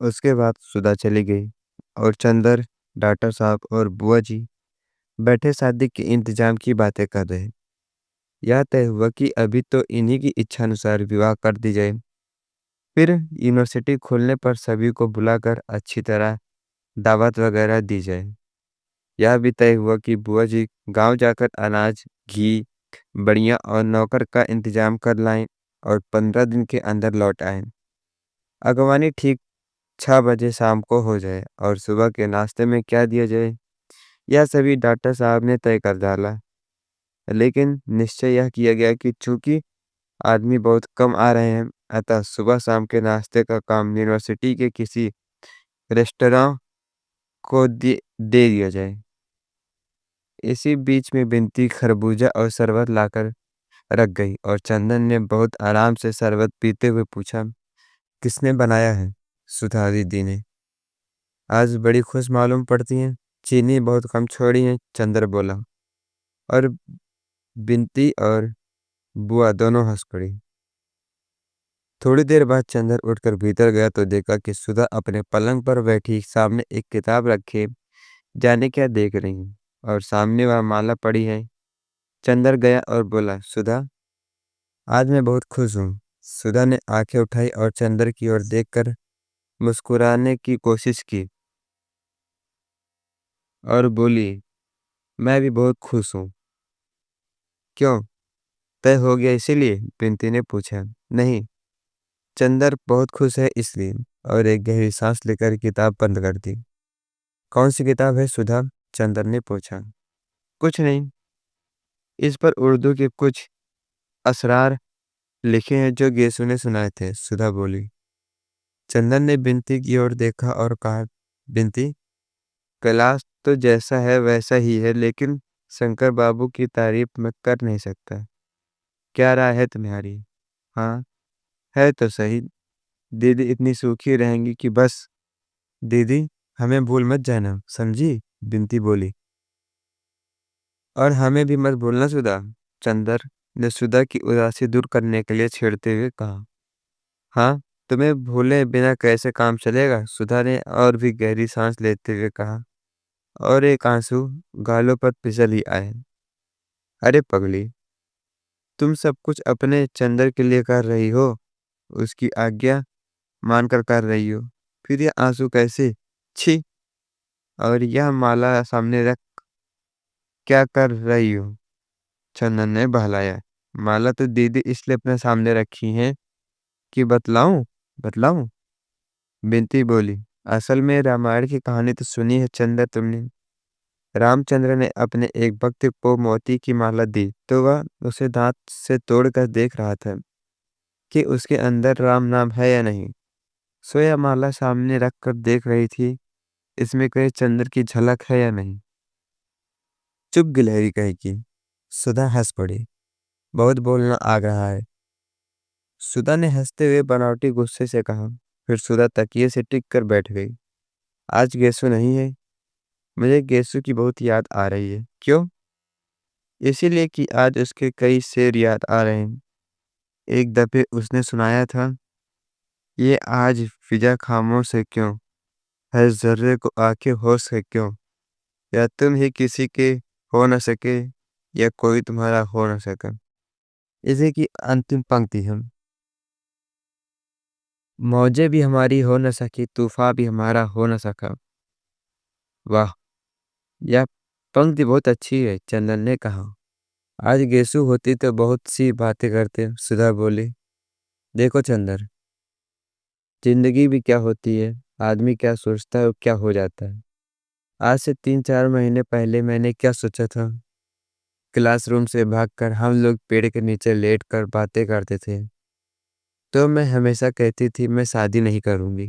उसके बाद सुधा चली गई और चंदर, डॉक्टर साहब और बुआ जी बैठे शादी के इंतजाम की बातें कर रहे। यह तय हुआ कि अभी तो इन्हीं की इच्छा अनुसार विवाह कर दी जाए। फिर यूनिवर्सिटी खुलने पर सभी को बुलाकर अच्छी तरह दावत वगैरह दी जाए। यह भी तय हुआ कि बुआ जी गांव जाकर अनाज, घी, बढ़िया और नौकर का इंतजाम कर लाएं और 15 दिन के अंदर लौट आएं। अगवानी ठीक 6 बजे शाम को हो जाए और सुबह के नाश्ते में क्या दिया जाए, यह सभी डॉक्टर साहब ने तय कर डाला। लेकिन निश्चय यह किया गया कि चूंकि आदमी बहुत कम आ रहे हैं, अतः सुबह शाम के नाश्ते का काम यूनिवर्सिटी के किसी रेस्टोरेंट को दे दिया जाए। इसी बीच में बिनती खरबूजा और शरबत लाकर रख गई और चंदन ने बहुत आराम से शरबत पीते हुए पूछा, किसने बनाया है? सुधा दीदी ने। आज बड़ी खुश मालूम पड़ती हैं, चीनी बहुत कम छोड़ी है, चंद्र बोला। और बिनती और बुआ दोनों हंस पड़ी। थोड़ी देर बाद चंद्र उठकर भीतर गया तो देखा कि सुधा अपने पलंग पर बैठी सामने एक किताब रखे जाने क्या देख रही है और सामने वह माला पड़ी है। चंद्र गया और बोला, सुधा, आज मैं बहुत खुश हूँ। सुधा ने आंखें उठाई और चंद्र की ओर देखकर मुस्कुराने की कोशिश की और बोली, मैं भी बहुत खुश हूँ। क्यों, तय हो गया इसीलिए? बिनती ने पूछा। नहीं, चंद्र बहुत खुश है इसलिए। और एक गहरी सांस लेकर किताब बंद कर दी। कौन सी किताब है सुधा? चंद्र ने पूछा। कुछ नहीं, इस पर उर्दू के कुछ असरार लिखे हैं जो गेसु ने सुनाए थे, सुधा बोली। चंदन ने बिनती की ओर देखा और कहा, बिनती, क्लास तो जैसा है वैसा ही है, लेकिन शंकर बाबू की तारीफ मैं कर नहीं सकता। क्या राय है तुम्हारी? हाँ, है तो सही। दीदी इतनी सूखी रहेंगी कि बस। दीदी, हमें भूल मत जाना, समझी? बिनती बोली। और हमें भी मत भूलना सुधा, चंदर ने सुधा की उदासी दूर करने के लिए छेड़ते हुए कहा। हाँ, तुम्हें भूले बिना कैसे काम चलेगा? सुधा ने और भी गहरी सांस लेते हुए कहा और एक आंसू गालों पर फिसल ही आए। अरे पगली, तुम सब कुछ अपने चंदर के लिए कर रही हो, उसकी आज्ञा मानकर कर रही हो, फिर यह आंसू कैसे? छी! और यह माला सामने रख क्या कर रही हो? चंदन ने बहलाया। माला तो दीदी इसलिए अपने सामने रखी है कि बतलाऊं? बतलाऊं? बिनती बोली। असल में रामायण की कहानी तो सुनी है चंद्र तुमने। रामचंद्र ने अपने एक भक्त को मोती की माला दी तो वह उसे दांत से तोड़कर देख रहा था कि उसके अंदर राम नाम है या नहीं। सोया माला सामने रखकर देख रही थी, इसमें कहीं चंद्र की झलक है या नहीं। चुप गिलहरी कहेगी। सुधा हंस पड़ी। बहुत बोलना आ रहा है, सुधा ने हंसते हुए बनावटी गुस्से से कहा। फिर सुधा तकिए से टिक कर बैठ गई। आज गेसु नहीं है, मुझे गेसु की बहुत याद आ रही है। क्यों? इसीलिए कि आज उसके कई शेर याद आ रहे हैं। एक दफे उसने सुनाया था, ये आज फिजा खामोश है क्यों, हर जर्रे को आंखें होश है क्यों, या तुम ही किसी के हो न सके, या कोई तुम्हारा हो न सका। इसी की अंतिम पंक्ति है, मौजे भी हमारी हो न सकी, तूफा भी हमारा हो न सका। वाह, यह पंक्ति बहुत अच्छी है, चंदन ने कहा। आज गेसु होती तो बहुत सी बातें करते, सुधा बोली। देखो चंदर, जिंदगी भी क्या होती है, आदमी क्या सोचता है और क्या हो जाता है। आज से 3-4 महीने पहले मैंने क्या सोचा था? क्लासरूम से भागकर हम लोग पेड़ के नीचे लेटकर बातें करते थे। तो मैं हमेशा कहती थी मैं शादी नहीं करूंगी,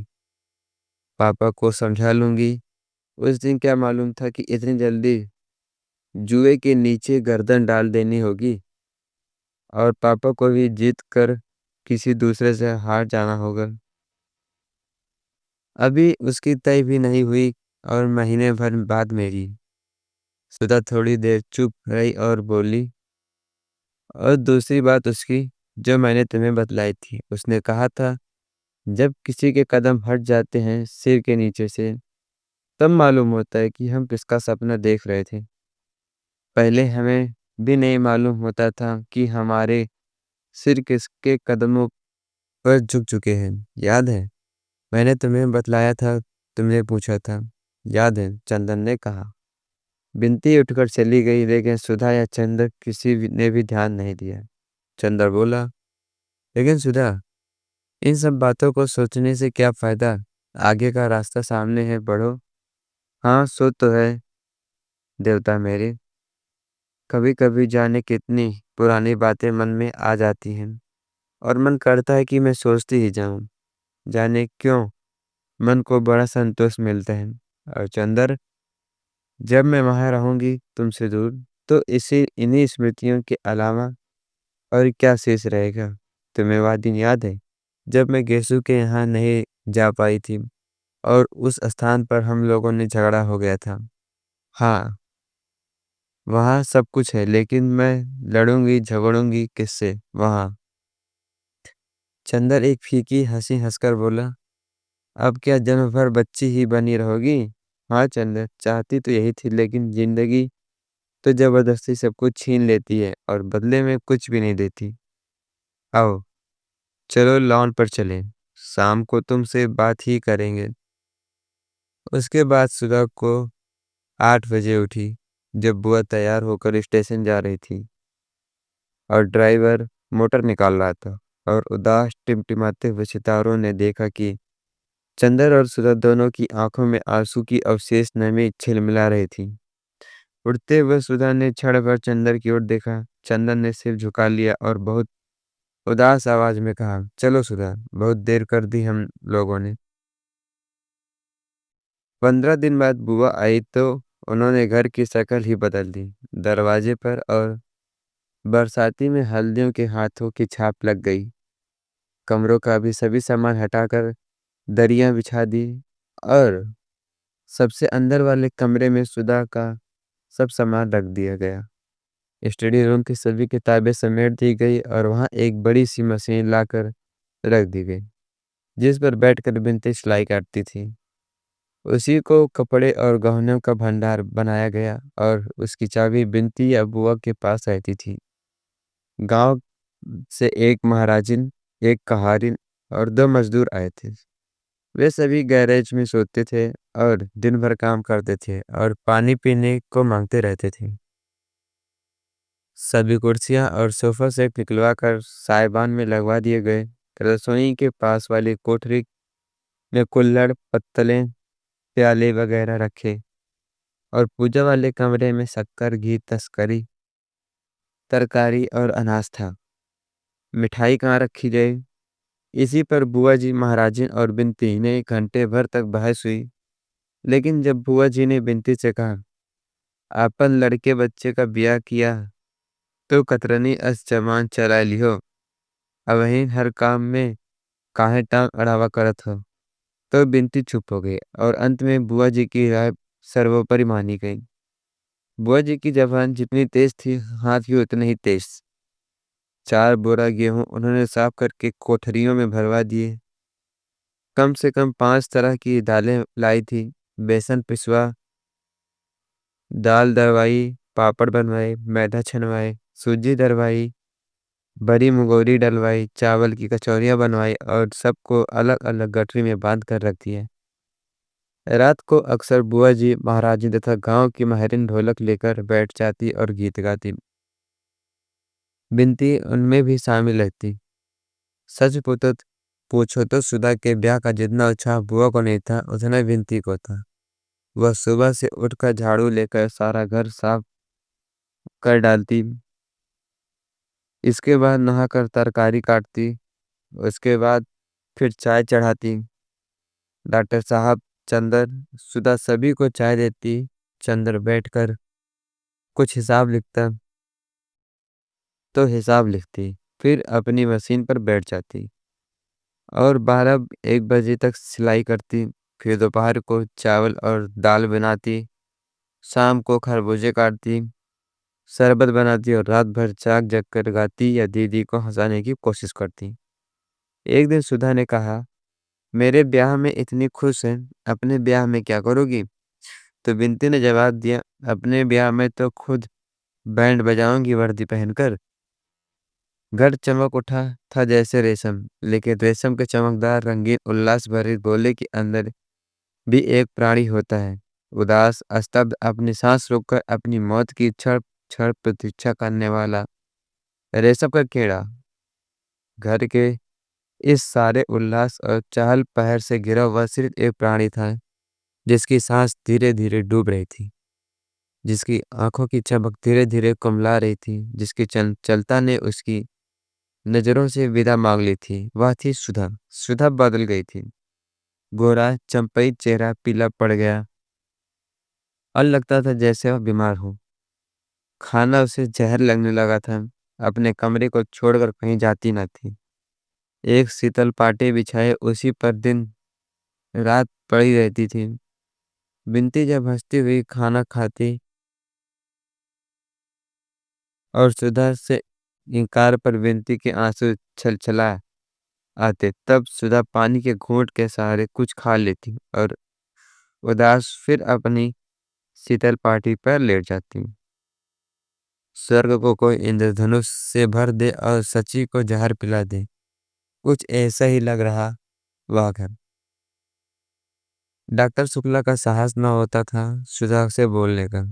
पापा को समझा लूंगी। उस दिन क्या मालूम था कि इतनी जल्दी जुए के नीचे गर्दन डाल देनी होगी और पापा को भी जीत कर किसी दूसरे से हार जाना होगा। अभी उसकी तय भी नहीं हुई और महीने भर बाद मेरी। सुधा थोड़ी देर चुप रही और बोली, और दूसरी बात उसकी जो मैंने तुम्हें बतलाई थी, उसने कहा था जब किसी के कदम हट जाते हैं सिर के नीचे से, तब मालूम होता है कि हम किसका सपना देख रहे थे। पहले हमें भी नहीं मालूम होता था कि हमारे सिर किसके कदमों पर झुक चुके हैं। याद है, मैंने तुम्हें बतलाया था, तुमने पूछा था। याद है, चंदन ने कहा। बिनती उठकर चली गई, लेकिन सुधा या चंद्र ने भी ध्यान नहीं दिया। चंद्र बोला, लेकिन सुधा, इन सब बातों को सोचने से क्या फायदा? आगे का रास्ता सामने है, बढ़ो। हाँ, सो तो है देवता मेरे। कभी कभी जाने कितनी पुरानी बातें मन में आ जाती हैं, और मन करता है कि मैं सोचती ही जाऊं। जाने क्यों मन को बड़ा संतोष मिलता है। और चंद्र, जब मैं वहां रहूंगी तुमसे दूर, तो इसी इन्हीं स्मृतियों के अलावा और क्या शेष रहेगा? तुम्हें वह दिन याद है जब मैं गेसु के यहाँ नहीं जा पाई थी, और उस स्थान पर हम लोगों ने झगड़ा हो गया था? हाँ, वहाँ सब कुछ है, लेकिन मैं लड़ूंगी झगड़ूंगी किससे वहाँ? चंदर एक फीकी हंसी हंसकर बोला, अब क्या जन्म भर बच्ची ही बनी रहोगी? हाँ चंदर, चाहती तो यही थी, लेकिन जिंदगी तो जबरदस्ती सब कुछ छीन लेती है और बदले में कुछ भी नहीं देती। आओ, चलो लॉन पर चलें। शाम को तुमसे बात ही करेंगे। उसके बाद सुबह को 8 बजे उठी, जब बुआ तैयार होकर स्टेशन जा रही थी और ड्राइवर मोटर निकाल रहा था, और उदास टिमटिमाते हुए सितारों ने देखा कि चंदर और सुधा दोनों की आंखों में आंसू की अवशेष नमी छिलमिला रही थी। उड़ते हुए सुधा ने क्षण भर चंदर की ओर देखा। चंदन ने सिर झुका लिया और बहुत उदास आवाज में कहा, चलो सुधा, बहुत देर कर दी हम लोगों ने। 15 दिन बाद बुआ आई तो उन्होंने घर की शक्ल ही बदल दी। दरवाजे पर और बरसाती में हल्दियों के हाथों की छाप लग गई। कमरों का भी सभी सामान हटाकर दरियां बिछा दी, और सबसे अंदर वाले कमरे में सुधा का सब सामान रख दिया गया। स्टडी रूम की सभी किताबें समेट दी गई, और वहां एक बड़ी सी मशीन लाकर रख दी गई, जिस पर बैठकर बिनती सिलाई काटती थी। उसी को कपड़े और गहनों का भंडार बनाया गया, और उसकी चाबी बिनती या बुआ के पास रहती थी। गांव से एक महाराजिन, एक कहारिन और 2 मजदूर आए थे। वे सभी गैरेज में सोते थे और दिन भर काम करते थे और पानी पीने को मांगते रहते थे। सभी कुर्सियां और सोफा सेट निकलवा कर साइबान में लगवा दिए गए। रसोई के पास वाली कोठरी में कुल्हड़, पत्तलें, प्याले वगैरह रखे, और पूजा वाले कमरे में शक्कर, घी, तस्करी, तरकारी और अनाज था। मिठाई कहाँ रखी जाए, इसी पर बुआ जी, महाराजिन और बिनती ने घंटे भर तक बहस हुई। लेकिन जब बुआ जी ने बिनती से कहा, आपन लड़के बच्चे का ब्याह किया तो कतरनी अस जमान चला लियो, अब वहीं हर काम में काहे टांग अड़ावा करत हो, तो बिनती चुप हो गई, और अंत में बुआ जी की राय सर्वोपरि मानी गई। बुआ जी की जबान जितनी तेज थी, हाथ भी उतने ही तेज। 4 बोरा गेहूं उन्होंने साफ करके कोठरियों में भरवा दिए। कम से कम 5 तरह की दालें लाई थी। बेसन पिसवा, दाल दरवाई, पापड़ बनवाए, मैदा छनवाए, सूजी दरवाई, बड़ी मुगौरी डलवाई, चावल की कचौरियाँ बनवाई, और सबको अलग अलग गठरी में बांध कर रख दिया। रात को अक्सर बुआ जी, महाराजी तथा गांव की माहिरिन ढोलक लेकर बैठ जाती और गीत गाती। बिनती उनमें भी शामिल रहती। सच पूछो तो सुधा के ब्याह का जितना उत्साह बुआ को नहीं था, उतना बिनती को था। वह सुबह से उठकर झाड़ू लेकर सारा घर साफ कर डालती। इसके बाद नहाकर तरकारी काटती। उसके बाद फिर चाय चढ़ाती। डॉक्टर साहब, चंदर, सुधा सभी को चाय देती। चंदर बैठकर कुछ हिसाब लिखता तो हिसाब लिखती, फिर अपनी मशीन पर बैठ जाती और 12-1 बजे तक सिलाई करती। फिर दोपहर को चावल और दाल बनाती, शाम को खरबूजे काटती, शरबत बनाती, और रात भर जाग जग कर गाती या दीदी को हंसाने की कोशिश करती। एक दिन सुधा ने कहा, मेरे ब्याह में इतनी खुश है, अपने ब्याह में क्या करोगी? तो बिंती ने जवाब दिया, अपने ब्याह में तो खुद बैंड बजाऊंगी वर्दी पहनकर। घर चमक उठा था जैसे रेशम, लेकिन रेशम के चमकदार रंगीन उल्लास भरे गोले के अंदर भी एक प्राणी होता है, उदास, स्तब्ध, अपनी सांस रोककर अपनी मौत की क्षण क्षण प्रतीक्षा करने वाला। रेशम का कीड़ा घर के इस सारे उल्लास और चहल पहल से घिरा हुआ सिर्फ एक प्राणी था, जिसकी सांस धीरे धीरे डूब रही थी, जिसकी आंखों की चमक धीरे धीरे कुमला रही थी, जिसकी चलता ने उसकी नजरों से विदा मांग ली थी। वह थी सुधा। सुधा बदल गई थी। गोरा चंपई चेहरा पीला पड़ गया और लगता था जैसे वह बीमार हो। खाना उसे जहर लगने लगा था। अपने कमरे को छोड़कर कहीं जाती न थी। एक शीतल पाटे बिछाए उसी पर दिन रात पड़ी रहती थी। बिनती जब हंसती हुई खाना खाती और सुधा से इनकार पर बिनती के आंसू छलछला आते, तब सुधा पानी के घूंट के सहारे कुछ खा लेती और उदास फिर अपनी शीतल पाटी पर लेट जाती। स्वर्ग को कोई इंद्रधनुष से भर दे और सची को जहर पिला दे, कुछ ऐसा ही लग रहा वह घर। डॉक्टर शुक्ला का साहस न होता था सुधा से बोलने का।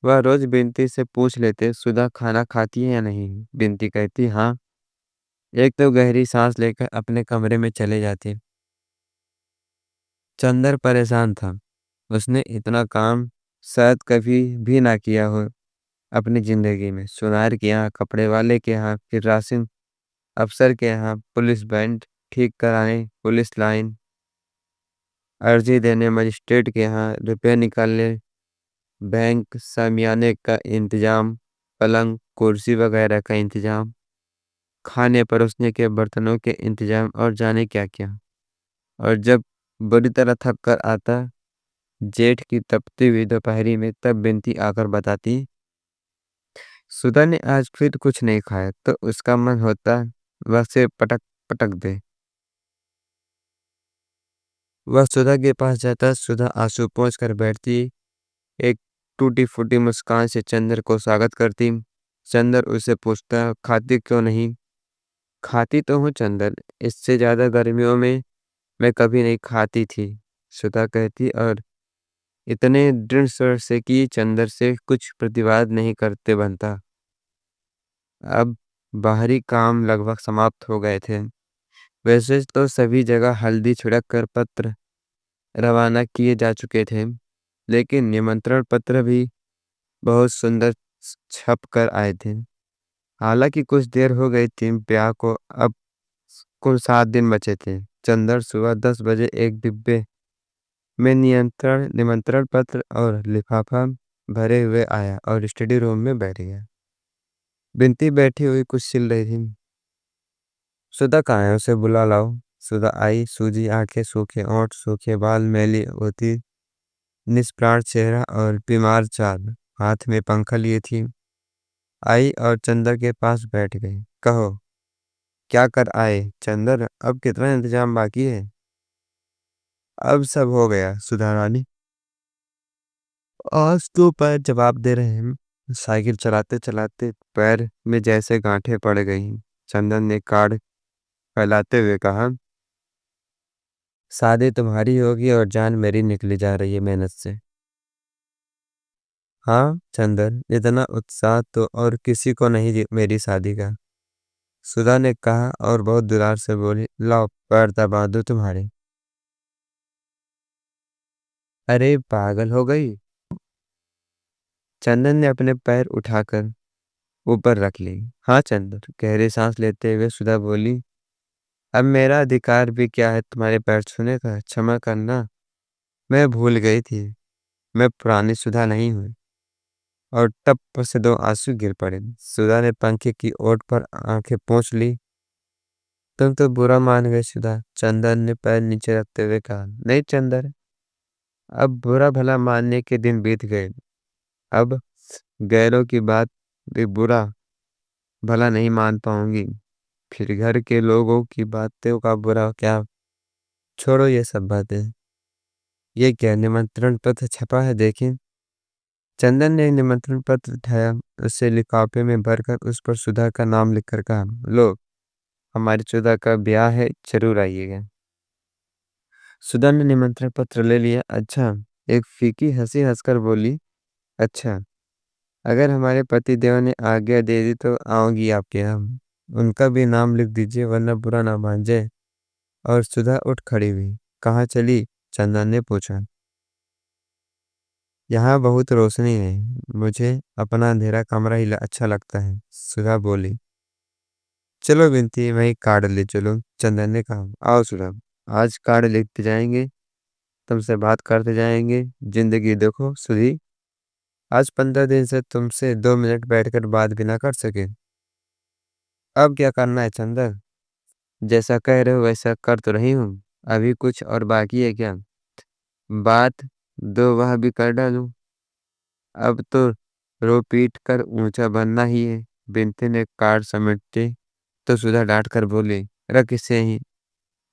वह रोज बिनती से पूछ लेते, सुधा खाना खाती है या नहीं? बिनती कहती हाँ। एक तो गहरी सांस लेकर अपने कमरे में चले जाते। चंदर परेशान था। उसने इतना काम शायद कभी भी ना किया हो अपनी जिंदगी में। सुनार के यहाँ, कपड़े वाले के यहाँ, फिर राशन अफसर के यहाँ, पुलिस बैंड ठीक कराने, पुलिस लाइन, अर्जी देने मजिस्ट्रेट के यहाँ, रुपये निकालने, बैंक सामियाने का इंतजाम, पलंग कुर्सी वगैरह का इंतजाम, खाने परोसने के बर्तनों के इंतजाम और जाने क्या क्या। और जब बुरी तरह थक कर आता जेठ की तपती हुई दोपहरी में, तब बिनती आकर बताती, सुधा ने आज फिर कुछ नहीं खाया। तो उसका मन होता वह से पटक पटक दे। वह सुधा के पास जाता। सुधा आंसू पोंछ कर बैठती, एक टूटी फूटी मुस्कान से चंदर को स्वागत करती। चंदर उसे पूछता, खाती क्यों नहीं? खाती तो हूँ चंदर, इससे ज्यादा गर्मियों में मैं कभी नहीं खाती थी, सुधा कहती, और इतने दृढ़ स्वर से कि चंदर से कुछ प्रतिवाद नहीं करते बनता। अब बाहरी काम लगभग समाप्त हो गए थे। वैसे तो सभी जगह हल्दी छिड़क कर पत्र रवाना किए जा चुके थे, लेकिन निमंत्रण पत्र भी बहुत सुंदर छप कर आए थे। हालांकि कुछ देर हो गई थी ब्याह को, अब कुल 7 दिन बचे थे। चंदर सुबह 10 बजे एक डिब्बे में नियंत्रण निमंत्रण पत्र और लिफाफा भरे हुए आया और स्टडी रूम में बैठ गया। बिनती बैठी हुई कुछ सिल रही थी। सुधा कहाँ है? उसे बुला लाओ। सुधा आई। सूजी आंखें, सूखे ओंठ, सूखे बाल, मैली होती निष्प्राण चेहरा और बीमार चाल, हाथ में पंखा लिए थी। आई और चंदर के पास बैठ गई। कहो, क्या कर आए चंदर? अब कितना इंतजाम बाकी है? अब सब हो गया सुधा रानी, आज तो पैर जवाब दे रहे हैं। साइकिल चलाते चलाते पैर में जैसे गांठें पड़ गई। चंदन ने कार्ड फैलाते हुए कहा, शादी तुम्हारी होगी और जान मेरी निकली जा रही है मेहनत से। हाँ चंदन, इतना उत्साह तो और किसी को नहीं मेरी शादी का, सुधा ने कहा और बहुत दुलार से बोली, लाओ पैर दबा दो तुम्हारे। अरे पागल हो गई? चंदन ने अपने पैर उठाकर ऊपर रख ली। हाँ चंदन, गहरी सांस लेते हुए सुधा बोली, अब मेरा अधिकार भी क्या है तुम्हारे पैर छूने का? क्षमा करना, मैं भूल गई थी, मैं पुरानी सुधा नहीं हूँ। और टप से 2 आंसू गिर पड़े। सुधा ने पंखे की ओट पर आंखें पोंछ ली। तुम तो बुरा मान गए सुधा, चंदन ने पैर नीचे रखते हुए कहा। नहीं चंदन, अब बुरा भला मानने के दिन बीत गए। अब गैरों की बात भी बुरा भला नहीं मान पाऊंगी, फिर घर के लोगों की बातों का बुरा क्या छोड़ो ये सब बातें। ये क्या निमंत्रण पत्र छपा है, देखें। चंदन ने निमंत्रण पत्र उठाया, उसे लिफाफे में भरकर उस पर सुधा का नाम लिखकर कहा, लो, हमारी सुधा का ब्याह है, जरूर आइएगा। सुधा ने निमंत्रण पत्र ले लिया। अच्छा, एक फीकी हंसी हंसकर बोली, अच्छा, अगर हमारे पति देव ने आज्ञा दे दी तो आऊंगी आपके यहाँ। उनका भी नाम लिख दीजिए, वरना बुरा ना मान जाए। और सुधा उठ खड़ी हुई। कहाँ चली? चंदन ने पूछा। यहाँ बहुत रोशनी है, मुझे अपना अंधेरा कमरा ही अच्छा लगता है, सुधा बोली। चलो विनती, वही कार्ड ले चलो, चंदन ने कहा। आओ सुधा, आज कार्ड लिखते जाएंगे, तुमसे बात करते जाएंगे। जिंदगी देखो सुधी, आज 15 दिन से तुमसे 2 मिनट बैठकर बात भी ना कर सके। अब क्या करना है चंदन? जैसा कह रहे हो वैसा कर तो रही हूँ, अभी कुछ और बाकी है क्या? बात दो वह भी कर डालूं। अब तो रो पीट कर ऊंचा बनना ही है। बिनती ने कार्ड समेटते तो सुधा डांट कर बोली, रख इसे ही,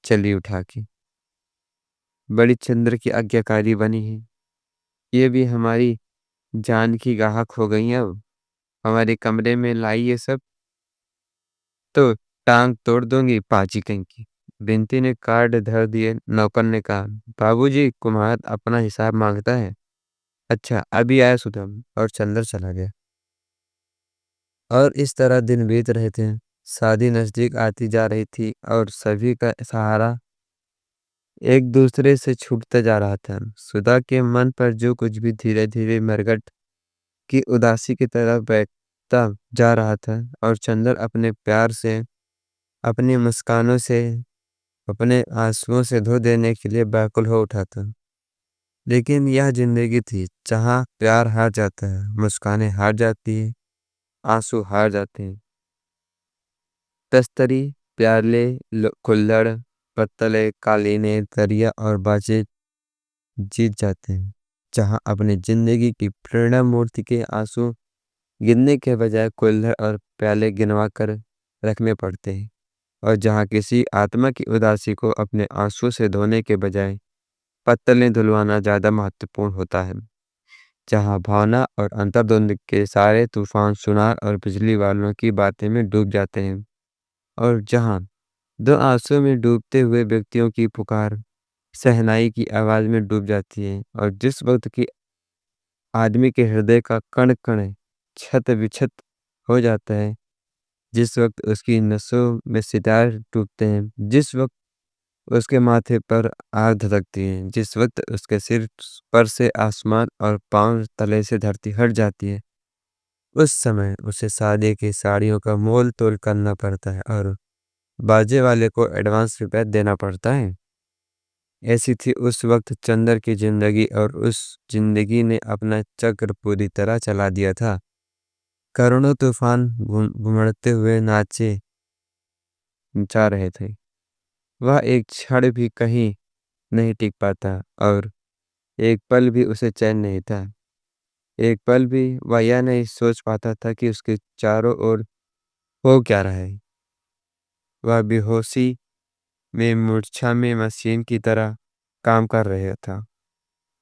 चली उठा के। बड़ी चंद्र की आज्ञाकारी बनी है, ये भी हमारी जान की गाहक हो गई। अब हमारे कमरे में लाई ये सब तो टांग तोड़ दूंगी पाची कहीं की। बिनती ने कार्ड धर दिए। नौकर ने कहा, बाबूजी, कुम्हार अपना हिसाब मांगता है। अच्छा, अभी आया सुधम, और चंदर चला गया। और इस तरह दिन बीत रहे थे। शादी नजदीक आती जा रही थी और सभी का सहारा एक दूसरे से छूटता जा रहा था। सुधा के मन पर जो कुछ भी धीरे धीरे मरघट की उदासी की तरह बैठता जा रहा था, और चंदर अपने प्यार से, अपनी मुस्कानों से, अपने आंसुओं से धो देने के लिए व्याकुल हो उठा था। लेकिन यह जिंदगी थी जहाँ प्यार हार जाता है, मुस्कानें हार जाती है, आंसू हार जाते हैं। तस्तरी, प्याले, कुल्हड़, पत्तले, कालीने, दरिया और बाजे जीत जाते हैं। जहाँ अपनी जिंदगी की प्रेरणा मूर्ति के आंसू गिनने के बजाय कुल्हड़ और प्याले गिनवा कर रखने पड़ते हैं। और जहाँ किसी आत्मा की उदासी को अपने आंसू से धोने के बजाय पत्तलें धुलवाना ज़्यादा महत्वपूर्ण होता है। जहाँ भावना और अंतर्द्वंद के सारे तूफान सुनार और बिजली वालों की बातें में डूब जाते हैं। और जहाँ दो आंसू में डूबते हुए व्यक्तियों की पुकार शहनाई की आवाज में डूब जाती है। और जिस वक्त की आदमी के हृदय का कण कण छत विछत हो जाता है, जिस वक्त उसकी नसों में सितार टूटते हैं, जिस वक्त उसके माथे पर आग धधकती है, जिस वक्त उसके सिर पर से आसमान और पांव तले से धरती हट जाती है, उस समय उसे शादी की साड़ियों का मोल तोल करना पड़ता है और बाजे वाले को एडवांस रुपया देना पड़ता है। ऐसी थी उस वक्त चंदर की जिंदगी, और उस जिंदगी ने अपना चक्र पूरी तरह चला दिया था। करोड़ों तूफान घुमड़ते हुए नाचे जा रहे थे। वह एक क्षण भी कहीं नहीं टिक पाता, और एक पल भी उसे चैन नहीं था। एक पल भी वह यह नहीं सोच पाता था कि उसके चारों ओर हो क्या रहा है। वह बेहोशी में मूर्छा में मशीन की तरह काम कर रहा था।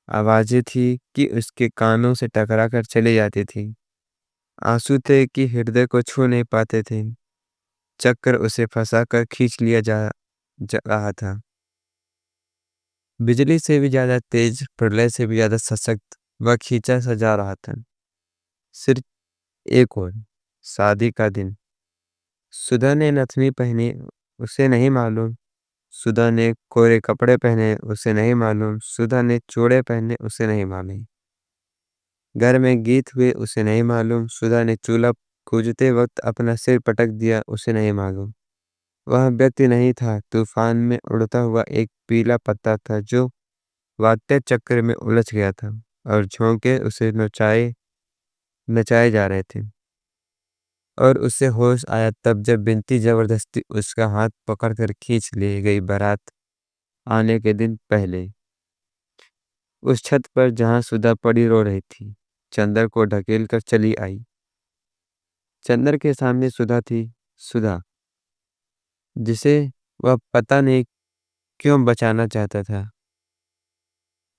आवाजें थी कि उसके कानों से टकरा कर चली जाती थी। आंसू थे कि हृदय को छू नहीं पाते थे। चक्कर उसे फंसा कर खींच लिया जा रहा था। बिजली से भी ज्यादा तेज, प्रलय से भी ज्यादा सशक्त वह खींचा सा जा रहा था। सिर्फ एक और, शादी का दिन। सुधा ने नथनी पहनी, उसे नहीं मालूम। सुधा ने कोरे कपड़े पहने, उसे नहीं मालूम। सुधा ने चूड़े पहने, उसे नहीं मालूम। घर में गीत हुए, उसे नहीं मालूम। सुधा ने चूल्हा कूजते वक्त अपना सिर पटक दिया, उसे नहीं मालूम। वह व्यक्ति नहीं था, तूफान में उड़ता हुआ एक पीला पत्ता था जो वात्य चक्र में उलझ गया था, और झोंके उसे नचाए नचाए जा रहे थे। और उसे होश आया तब जब बिनती जबरदस्ती उसका हाथ पकड़कर खींच ले गई बारात आने के दिन पहले। उस छत पर जहां सुधा पड़ी रो रही थी, चंदर को ढकेल कर चली आई। चंदर के सामने सुधा थी, सुधा जिसे वह पता नहीं क्यों बचाना चाहता था?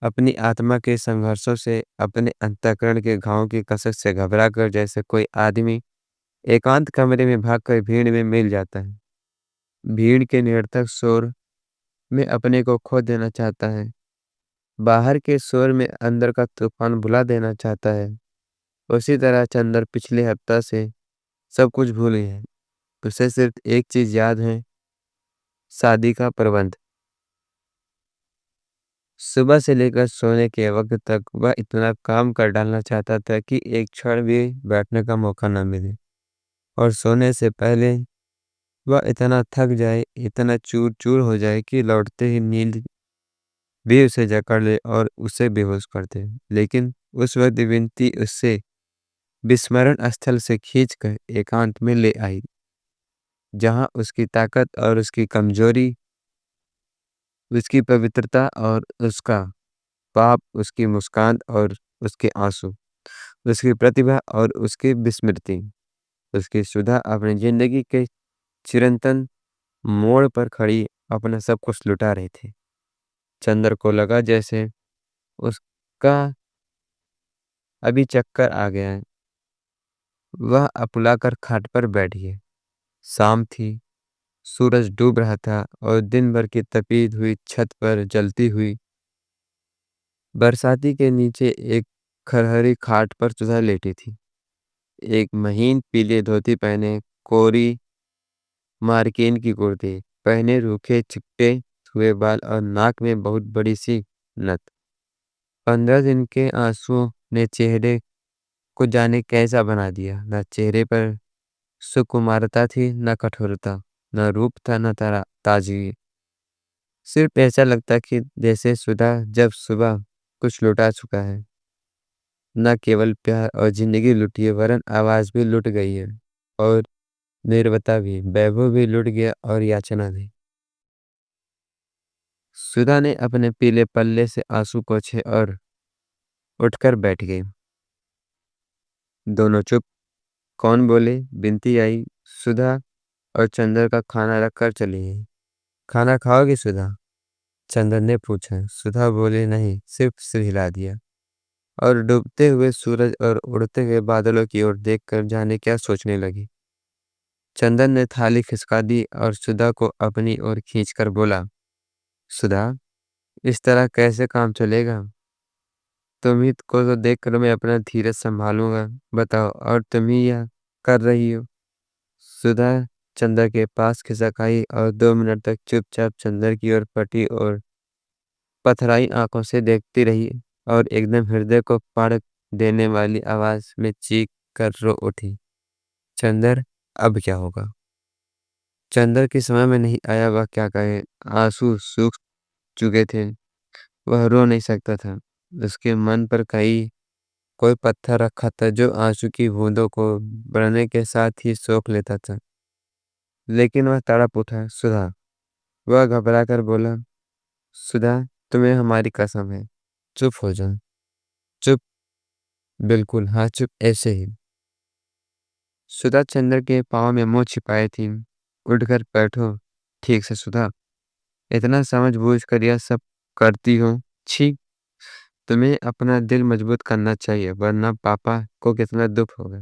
अपनी आत्मा के संघर्षों से, अपने अंतःकरण के घावों की कसक से घबराकर जैसे कोई आदमी एकांत कमरे में भागकर भीड़ में मिल जाता है। भीड़ के निरर्थक शोर में अपने को खो देना चाहता है। बाहर के शोर में अंदर का तूफान भुला देना चाहता है। उसी तरह चंदर पिछले हफ्ता से सब कुछ भूल गया है। उसे सिर्फ एक चीज याद है, शादी का प्रबंध। सुबह से लेकर सोने के वक्त तक वह इतना काम कर डालना चाहता था कि एक क्षण भी बैठने का मौका न मिले। और सोने से पहले वह इतना थक जाए, इतना चूर चूर हो जाए कि लौटते ही नींद भी उसे जकड़ ले और उसे बेहोश कर दे। लेकिन उस वक्त विनती उससे विस्मरण स्थल से खींचकर एकांत में ले आई, जहां उसकी ताकत और उसकी कमजोरी, उसकी पवित्रता और उसका पाप, उसकी मुस्कान और उसके आंसू, उसकी प्रतिभा और उसकी विस्मृति, उसकी सुधा अपनी जिंदगी के चिरंतन मोड़ पर खड़ी अपना सब कुछ लुटा रहे थे। चंद्र को लगा जैसे उसका अभी चक्कर आ गया है। वह अपुलाकर खाट पर बैठ गया। शाम थी, सूरज डूब रहा था और दिन भर की तपी हुई छत पर जलती हुई बरसाती के नीचे एक खरहरी खाट पर सुधा लेटी थी। एक महीन पीले धोती पहने, कोरी मार्किन की कुर्ती पहने, रूखे चिपटे हुए बाल और नाक में बहुत बड़ी सी नथ। 15 दिन के आंसुओं ने चेहरे को जाने कैसा बना दिया। न चेहरे पर सुकुमारता थी, न कठोरता, न रूप था, न ताजगी। सिर्फ ऐसा लगता कि जैसे सुधा जब सुबह कुछ लुटा चुका है। न केवल प्यार और जिंदगी लुटी है, वरन आवाज भी लुट गई है, और निर्वता भी, वैभव भी लुट गया, और याचना भी। सुधा ने अपने पीले पल्ले से आंसू पोंछे और उठकर बैठ गई। दोनों चुप। कौन बोले? बिनती आई। सुधा और चंदर का खाना रख कर चली गई। खाना खाओगी सुधा? चंदर ने पूछा। सुधा बोली नहीं, सिर्फ सिर हिला दिया और डूबते हुए सूरज और उड़ते हुए बादलों की ओर देखकर जाने क्या सोचने लगी। चंदन ने थाली खिसका दी और सुधा को अपनी ओर खींचकर बोला, सुधा, इस तरह कैसे काम चलेगा? तुम्ही को तो देखकर मैं अपना धीरज संभालूंगा। बताओ, और तुम ही यह कर रही हो। सुधा चंदर के पास खिसक आई और 2 मिनट तक चुपचाप चंदर की ओर फटी और पथराई आंखों से देखती रही, और एकदम हृदय को फाड़ देने वाली आवाज में चीख कर रो उठी, चंदर, अब क्या होगा? चंदर के समय में नहीं आया वह क्या कहे। आंसू सूख चुके थे। वह रो नहीं सकता था। उसके मन पर कहीं कोई पत्थर रखा था जो आंसू की बूंदों को बढ़ने के साथ ही सोख लेता था। लेकिन वह तड़प उठा। सुधा। वह घबरा कर बोला, सुधा, तुम्हें हमारी कसम है, चुप हो जाओ। चुप? बिल्कुल, हाँ, चुप, ऐसे ही। सुधा चंद्र के पाँव में मुंह छिपाए थी। उठकर बैठो ठीक से सुधा। इतना समझ बूझ कर यह सब करती हो? छी। तुम्हें अपना दिल मजबूत करना चाहिए, वरना पापा को कितना दुख होगा।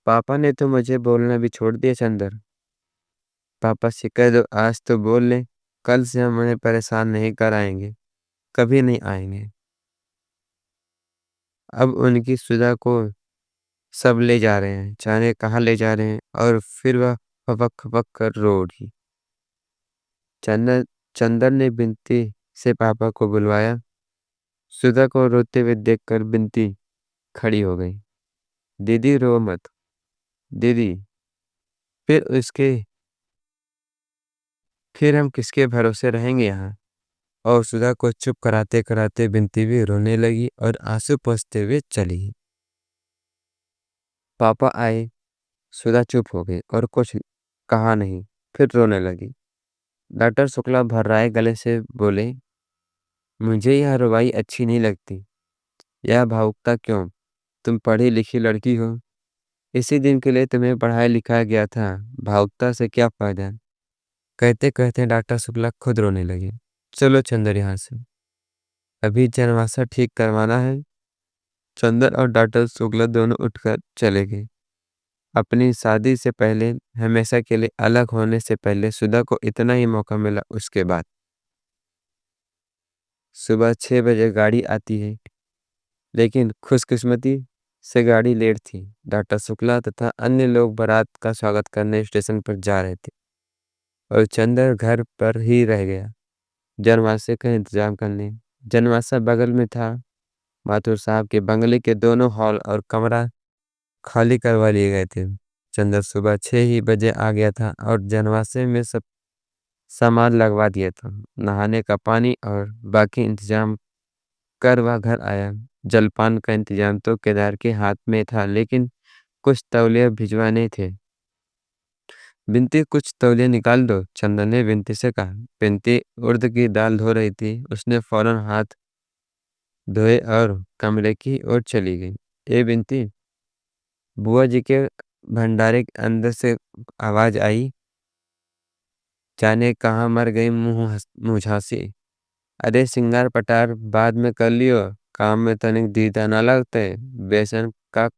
पापा ने तो मुझे बोलना भी छोड़ दिया चंदर। पापा से कह दो आज तो बोल ले। कल से हम उन्हें परेशान नहीं कराएंगे, कभी नहीं आएंगे। अब उनकी सुधा को सब ले जा रहे हैं, जाने कहाँ ले जा रहे हैं। और फिर वह फपक फपक कर रो उठी। चंदर ने बिनती से पापा को बुलवाया। सुधा को रोते हुए देखकर बिनती खड़ी हो गई। दीदी रो मत। दीदी। फिर उसके फिर हम किसके भरोसे रहेंगे यहाँ? और सुधा को चुप कराते कराते बिनती भी रोने लगी और आंसू पोंछते हुए चली गई। पापा आए। सुधा चुप हो गई और कुछ कहा नहीं, फिर रोने लगी। डॉक्टर शुक्ला भर्राए गले से बोले, मुझे यह रुबाई अच्छी नहीं लगती। यह भावुकता क्यों? तुम पढ़ी लिखी लड़की हो। इसी दिन के लिए तुम्हें पढ़ाया लिखाया गया था। भावुकता से क्या फायदा? कहते कहते डॉक्टर शुक्ला खुद रोने लगे। चलो चंदर यहाँ से, अभी जनवासा ठीक करवाना है। चंदर और डॉक्टर शुक्ला दोनों उठकर चले गए। अपनी शादी से पहले, हमेशा के लिए अलग होने से पहले सुधा को इतना ही मौका मिला। उसके बाद सुबह 6 बजे गाड़ी आती है, लेकिन खुशकिस्मती से गाड़ी लेट थी। डॉक्टर शुक्ला तथा अन्य लोग बारात का स्वागत करने स्टेशन पर जा रहे थे और चंदर घर पर ही रह गया जनवासे का इंतजाम करने। जनवासा बगल में था। माथुर साहब के बंगले के दोनों हॉल और कमरा खाली करवा लिए गए थे। चंदर सुबह 6 ही बजे आ गया था और जनवासे में सब सामान लगवा दिया था। नहाने का पानी और बाकी इंतजाम कर वह घर आया। जलपान का इंतजाम तो केदार के हाथ में था, लेकिन कुछ तौलिया भिजवाने थे। बिनती, कुछ तौलिया निकाल दो, चंदन ने बिनती से कहा। बिनती उड़द की दाल धो रही थी। उसने फौरन हाथ धोए और कमरे की ओर चली गई। ए बिनती, बुआ जी के भंडारे के अंदर से आवाज आई, जाने कहाँ मर गई मुझासी। अरे सिंगार पटार बाद में कर लियो, काम में तनिक दीदा ना लगते। बेसन का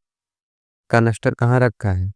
कनस्टर कहाँ रखा है?